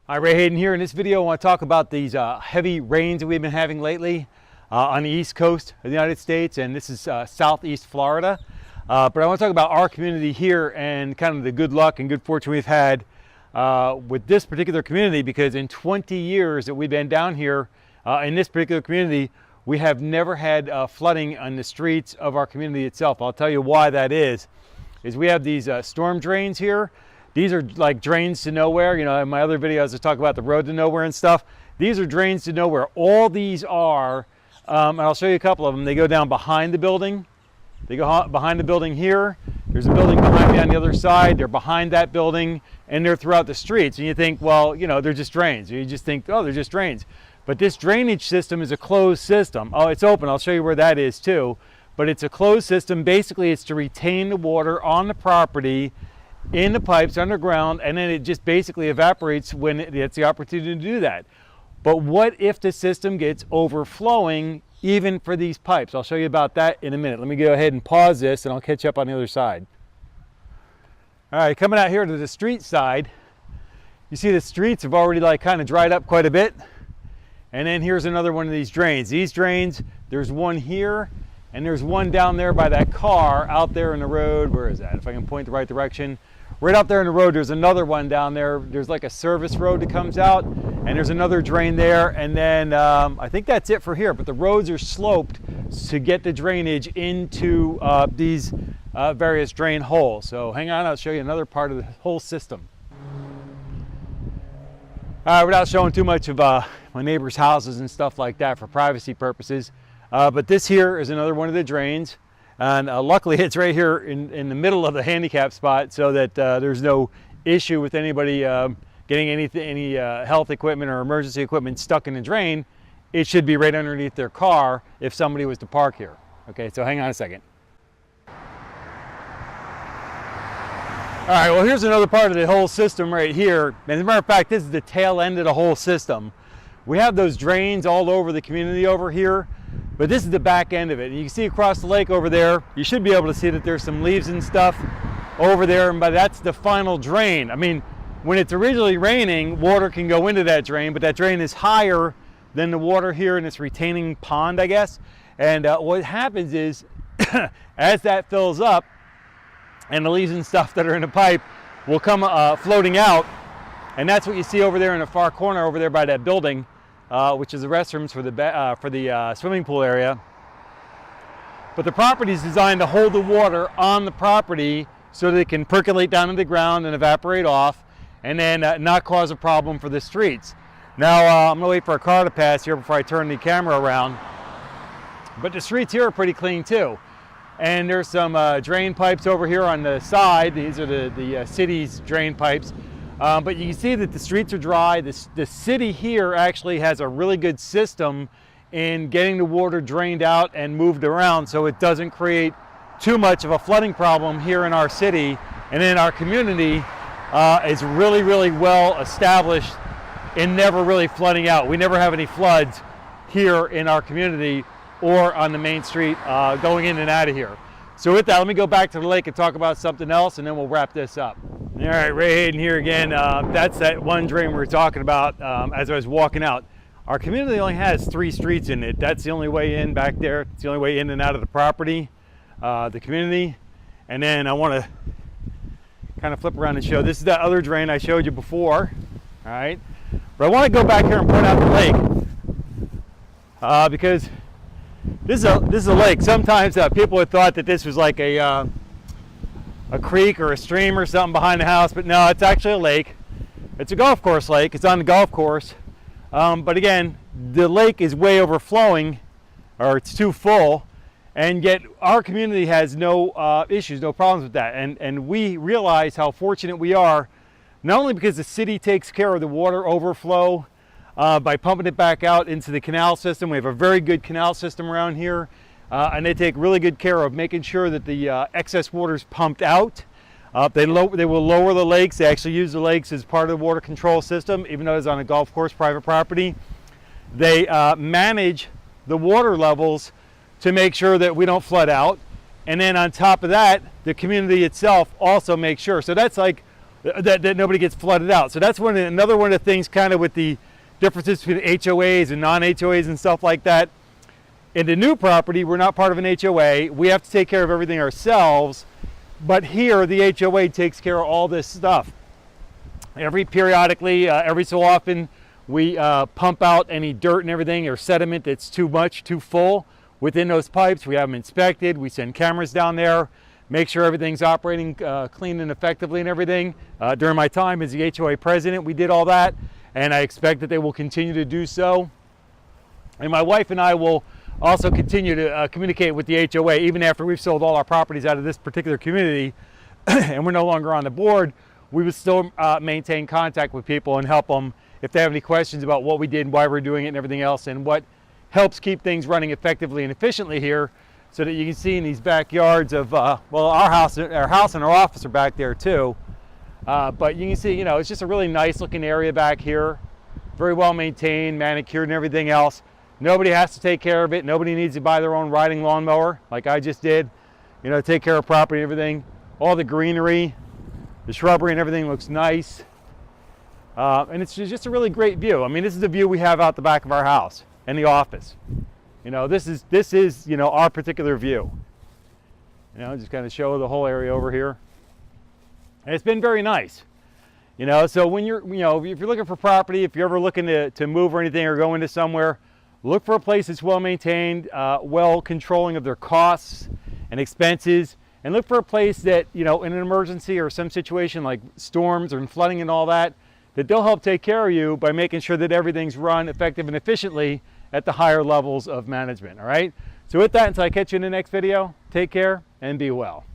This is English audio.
Hi, Ray Hayden here. In this video, I want to talk about these heavy rains that we've been having lately on the East Coast of the United States, and this is Southeast Florida. But I want to talk about our community here and kind of the good luck and good fortune we've had with this particular community, because in 20 years that we've been down here in this particular community, we have never had flooding on the streets of our community itself. I'll tell you why that is we have these storm drains here. These are like drains to nowhere. You know, in my other videos I talk about the road to nowhere and stuff. These are drains to nowhere. All these are, and I'll show you a couple of them. They go down behind the building. They go behind the building here. There's a building behind me on the other side. They're behind that building, and they're throughout the streets. And you think, well, you know, they're just drains. You just think, oh, they're just drains. But this drainage system is a closed system. Oh, it's open. I'll show you where that is too. But it's a closed system. Basically, it's to retain the water on the property in the pipes underground, and then it just basically evaporates when it gets the opportunity to do that. But what if the system gets overflowing even for these pipes? I'll show you about that in a minute. Let me go ahead and pause this and I'll catch you up on the other side. All right, coming out here to the street side, you see the streets have already like kind of dried up quite a bit. And then here's another one of these drains. These drains, there's one here and there's one down there by that car out there in the road. Where is that? If I can point the right direction. Right out there in the road, there's another one down there. There's like a service road that comes out, and there's another drain there. And then I think that's it for here, but the roads are sloped to get the drainage into these various drain holes. So hang on, I'll show you another part of the whole system. Without showing too much of my neighbors' houses and stuff like that for privacy purposes, but this here is another one of the drains. And luckily it's right here in the middle of the handicap spot, so that there's no issue with anybody getting any health equipment or emergency equipment stuck in the drain. It should be right underneath their car if somebody was to park here. Okay, so hang on a second. All right, well, here's another part of the whole system right here. And as a matter of fact, this is the tail end of the whole system. We have those drains all over the community over here, but this is the back end of it. And you can see across the lake over there, you should be able to see that there's some leaves and stuff over there, but that's the final drain. I mean, when it's originally raining, water can go into that drain, but that drain is higher than the water here in this retaining pond, I guess. And what happens is, as that fills up, and the leaves and stuff that are in the pipe will come floating out, and that's what you see over there in the far corner over there by that building, which is the restrooms for the swimming pool area. But the property is designed to hold the water on the property so that it can percolate down into the ground and evaporate off, and then not cause a problem for the streets. Now I'm gonna wait for a car to pass here before I turn the camera around. But the streets here are pretty clean too. And there's some drain pipes over here on the side. These are the city's drain pipes. But you can see that the streets are dry. The city here actually has a really good system in getting the water drained out and moved around, so it doesn't create too much of a flooding problem here in our city. And then our community is really, really well established in never really flooding out. We never have any floods here in our community or on the main street going in and out of here. So with that, let me go back to the lake and talk about something else, and then we'll wrap this up. All right, Ray Hayden here again. That's that one drain we were talking about as I was walking out. Our community only has 3 streets in it. That's the only way in back there. It's the only way in and out of the property, the community. And then I want to kind of flip around and show. This is that other drain I showed you before. All right, but I want to go back here and point out the lake because this is a lake. Sometimes people had thought that this was like a creek or a stream or something behind the house, but no, it's actually a lake. It's a golf course lake. It's on the golf course. But again, the lake is way overflowing, or it's too full, and yet our community has no issues, no problems with that. And we realize how fortunate we are, not only because the city takes care of the water overflow by pumping it back out into the canal system. We have a very good canal system around here, and they take really good care of making sure that the excess water is pumped out. They will lower the lakes. They actually use the lakes as part of the water control system, even though it's on a golf course, private property. They manage the water levels to make sure that we don't flood out. And then on top of that, the community itself also makes sure. So that's like that nobody gets flooded out. So that's another one of the things kind of with the differences between HOAs and non-HOAs and stuff like that. In the new property, we're not part of an HOA. We have to take care of everything ourselves. But here, the HOA takes care of all this stuff. Periodically, every so often, we pump out any dirt and everything or sediment that's too much, too full within those pipes. We have them inspected. We send cameras down there, make sure everything's operating clean and effectively and everything. During my time as the HOA president, we did all that, and I expect that they will continue to do so. And my wife and I will also continue to communicate with the HOA even after we've sold all our properties out of this particular community and we're no longer on the board. We would still maintain contact with people and help them if they have any questions about what we did and why we're doing it and everything else, and what helps keep things running effectively and efficiently here, so that you can see in these backyards of, well, our house and our office are back there too. But you can see, you know, it's just a really nice looking area back here. Very well maintained, manicured and everything else. Nobody has to take care of it. Nobody needs to buy their own riding lawnmower like I just did. You know, take care of property and everything. All the greenery, the shrubbery and everything looks nice. And it's just a really great view. I mean, this is the view we have out the back of our house and the office. You know, this is, you know, our particular view. You know, just kind of show the whole area over here. And it's been very nice. You know, so when you're, you know, if you're looking for property, if you're ever looking to move or anything or go into somewhere, look for a place that's well maintained, well controlling of their costs and expenses, and look for a place that, you know, in an emergency or some situation like storms or flooding and all that, that they'll help take care of you by making sure that everything's run effective and efficiently at the higher levels of management, all right? So with that, until I catch you in the next video, take care and be well.